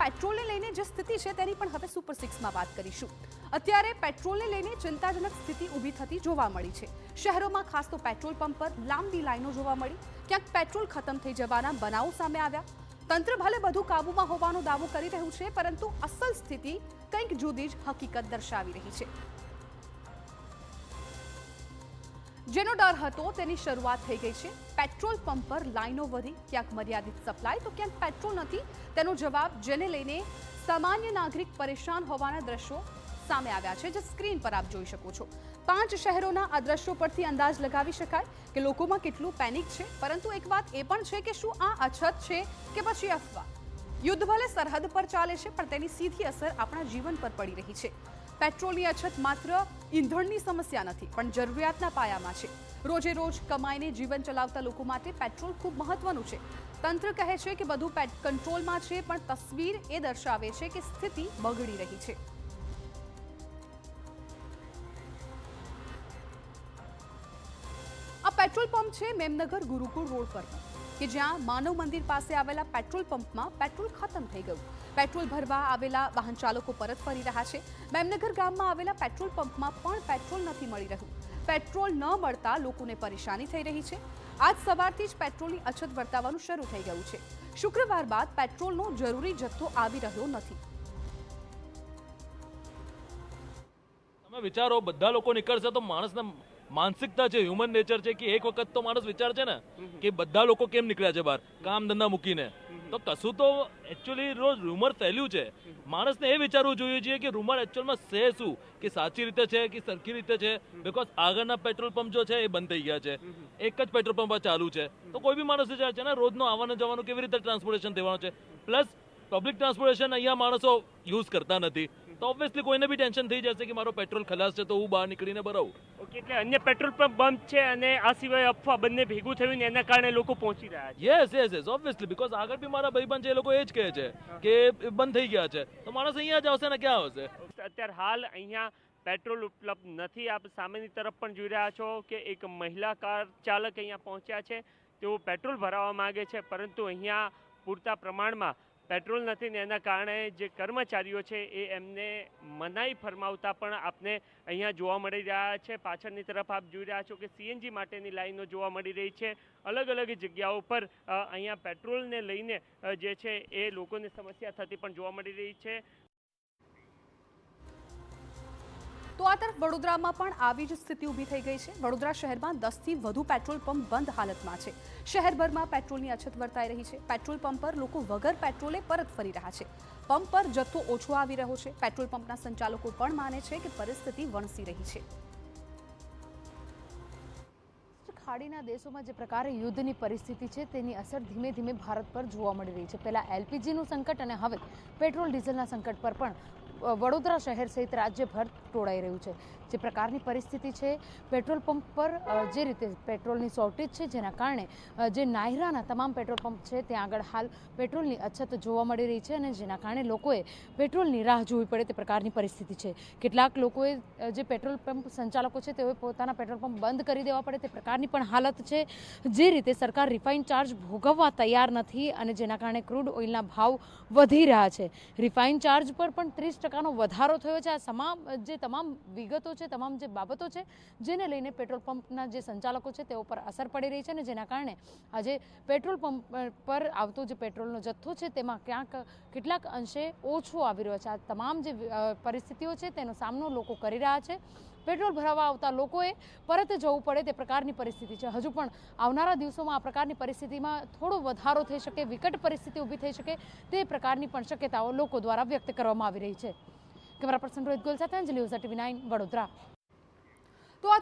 પેટ્રોલને લઈને જે સ્થિતિ છે તેની પણ હવે સુપર 6માં વાત કરીશું। અત્યારે પેટ્રોલને લઈને ચિંતાજનક સ્થિતિ ઊભી થતી જોવા મળી છે। શહેરોમાં ખાસ તો પેટ્રોલ પંપ પર લાંબી લાઈનો જોવા મળી। ક્યાંક પેટ્રોલ ખતમ થઈ જવાના બનાવો સામે આવ્યા। તંત્ર ભલે બધું કાબૂમાં હોવાનો દાવો કરી રહ્યું છે, પરંતુ અસલ સ્થિતિ કંઈક જુદી જ હકીકત દર્શાવી રહી છે। જેનો ડર હતો તેની શરૂઆત થઈ ગઈ છે। પેટ્રોલ પંપ પર લાઈનો વધી, ક્યાંક મર્યાદિત સપ્લાય તો ક્યાંક પેટ્રોલ નથી તેનો જવાબ, જેને લઈને સામાન્ય નાગરિક પરેશાન હોવાના દ્રશ્યો સામે આવ્યા છે, જે સ્ક્રીન પર આપ જોઈ શકો છો। 5 શહેરોના આ દ્રશ્યો પરથી અંદાજ લગાવી શકાય કે લોકોમાં કેટલું પેનિક છે। પરંતુ એક વાત એ પણ છે કે શું આ અછત છે કે પછી અફવા? યુદ્ધ ભલે સરહદ પર ચાલે છે, પણ તેની સીધી અસર આપણા જીવન પર પડી રહી છે। પેટ્રોલની અછત માત્ર ઈંધણની સમસ્યા નથી, પણ જરૂરિયાતના પાયામાં છે। રોજે રોજ કમાઈને જીવન ચલાવતા લોકો માટે પેટ્રોલ ખૂબ મહત્વનું છે। તંત્ર કહે છે કે બધું કંટ્રોલમાં છે, પણ તસવીર એ દર્શાવે છે કે સ્થિતિ બગડી રહી છે। આ પેટ્રોલ પંપ છે મેમનગર ગુરુકુળ રોડ પર, કે જ્યાં માનવ મંદિર પાસે આવેલા પેટ્રોલ પંપમાં પેટ્રોલ ખતમ થઈ ગયું। પેટ્રોલ ભરવા આવેલા વાહન ચાલકો પરત ફરી રહ્યા છે। મેમનગર ગામમાં આવેલા પેટ્રોલ પંપમાં પણ પેટ્રોલ નથી મળી રહ્યું। પેટ્રોલ ન મળતા લોકોને પરેશાની થઈ રહી છે। આજ સવારથી જ પેટ્રોલની અછત વર્તાવાનું શરૂ થઈ ગયું છે। શુક્રવાર બાદ પેટ્રોલનો જરૂરી જથ્થો આવી રહ્યો નથી। તમે વિચારો, બધા લોકો નીકળશે તો માણસના માનસિકતા છે, હ્યુમન નેચર છે કે એક વખત તો માણસ વિચાર છે ને કે બધા લોકો કેમ નીકળ્યા છે બહાર કામ ધંધા મૂકીને। તો કશું તો એકચ્યુઅલી રોજ રૂમર ફેલ્યું છે। માણસને એ વિચારવું જોઈએ છે કે રૂમર એકચ્યુઅલમાં છે શું, કે સાચી રીતે છે કે સરખી રીતે છે। બીકોઝ આગળના પેટ્રોલ પંપ જો છે એ બંધ થઈ ગયા છે, એક જ પેટ્રોલ પંપ ચાલુ છે। તો કોઈ બી માણસ વિચાર છે ને રોજનો આવવાનું જવાનું કેવી રીતે ટ્રાન્સપોર્ટેશન દેવાનું છે। પ્લસ પબ્લિક ટ્રાન્સપોર્ટેશન અહીંયા માણસો યુઝ કરતા નથી, તો ઓબ્વિયસલી કોઈને બી ટેન્શન થઈ જશે કે મારો પેટ્રોલ ખલાસ છે તો હું બહાર નીકળીને ભરાવું। ઓકે, એટલે અન્ય પેટ્રોલ પંપ બંધ છે અને આ સિવાય અફવા બંને ભેગું થયું ને એના કારણે લોકો પહોંચી રહ્યા છે। યસ ઓબ્વિયસલી, બીકોઝ આગળ બી મારા ભાઈબંધ છે એ લોકો એ જ કહે છે કે બંધ થઈ ગયા છે, તો માણસ અહીંયા જ આવશે ને ક્યાં આવશે। અત્યારે હાલ અહીંયા પેટ્રોલ ઉપલબ્ધ નથી। આપ સામેની તરફ પણ જોઈ રહ્યા છો કે એક મહિલા કાર ચાલક અહીંયા પહોંચ્યા છે। તેઓ પેટ્રોલ ભરાવવા માંગે છે, પરંતુ અહીંયા પૂરતા પ્રમાણમાં પેટ્રોલ નથી ને એના કારણે જે કર્મચારીઓ છે એ એમને મનાઈ ફરમાવતા પણ આપને અહીંયા જોવા મળી રહ્યા છે। પાછળની તરફ આપ જોઈ રહ્યા છો કે સીએનજી માટેની લાઈનો જોવા મળી રહી છે। અલગ અલગ જગ્યાઓ પર અહીંયા પેટ્રોલને લઈને જે છે એ લોકોને સમસ્યા થતી પણ જોવા મળી રહી છે। તો આ તરફ વડોદરામાં પણ આવી જ સ્થિતિ ઊભી થઈ ગઈ છે। વડોદરા શહેરમાં 10થી વધુ પેટ્રોલ પંપ બંધ હાલતમાં છે। શહેરભરમાં પેટ્રોલની અછત વર્તાઈ રહી છે। પેટ્રોલ પંપ પર લોકો વગર પેટ્રોલે પરત ફરી રહ્યા છે। પંપ પર જથ્થો ઓછો આવી રહ્યો છે। પેટ્રોલ પંપના સંચાલકો પણ માને છે કે પરિસ્થિતિ વણસી રહી છે। ખાડીના દેશોમાં જે પ્રકારે યુદ્ધની પરિસ્થિતિ છે તેની અસર ધીમે ધીમે ભારત પર જોવા મળી રહી છે। પહેલા એલપીજીનું સંકટ અને હવે પેટ્રોલ ડીઝલના સંકટ પર પણ વડોદરા શહેર સહિત રાજ્યભર તોડાઈ રહ્યું છે। જે પ્રકારની પરિસ્થિતિ છે, પેટ્રોલ પંપ પર જે રીતે પેટ્રોલની શોર્ટેજ છે, જેના કારણે જે નાયરાના તમામ પેટ્રોલ પંપ છે ત્યાં આગળ હાલ પેટ્રોલની અછત જોવા મળી રહી છે અને જેના કારણે લોકોએ પેટ્રોલની રાહ જોવી પડે તે પ્રકારની પરિસ્થિતિ છે। કેટલાક લોકોએ જે પેટ્રોલ પંપ સંચાલકો છે તેઓએ પોતાના પેટ્રોલ પંપ બંધ કરી દેવા પડે તે પ્રકારની પણ હાલત છે। જે રીતે સરકાર રિફાઇન ચાર્જ ભોગવવા તૈયાર નથી અને જેના કારણે ક્રૂડ ઓઇલના ભાવ વધી રહ્યા છે। રિફાઇન ચાર્જ પર પણ 30% વધારો થયો છે। આ તમામ વિગતો છે, તમામ જે બાબતો છે જેને લઈને પેટ્રોલ પંપના જે સંચાલકો છે તેઓ પર અસર પડી રહી છે અને જેના કારણે આજે પેટ્રોલ પંપ પર આવતો જે પેટ્રોલનો જથ્થો છે તેમાં કેટલાક અંશે ઓછો આવી રહ્યો છે। આ તમામ જે પરિસ્થિતિઓ છે તેનો સામનો લોકો કરી રહ્યા છે। પેટ્રોલ ભરાવવા આવતા લોકોએ પરત જવું પડે તે પ્રકારની પરિસ્થિતિ છે। હજુ પણ આવનારા દિવસોમાં આ પ્રકારની પરિસ્થિતિમાં થોડો વધારો થઈ શકે, વિકટ પરિસ્થિતિ ઊભી થઈ શકે તે પ્રકારની પણ શક્યતાઓ લોકો દ્વારા વ્યક્ત કરવામાં આવી રહી છે। કેમેરા પર્સન રોહિત ગોલ સાથે અંજલિ ઓઝા, TV9 વડોદરા। તો આ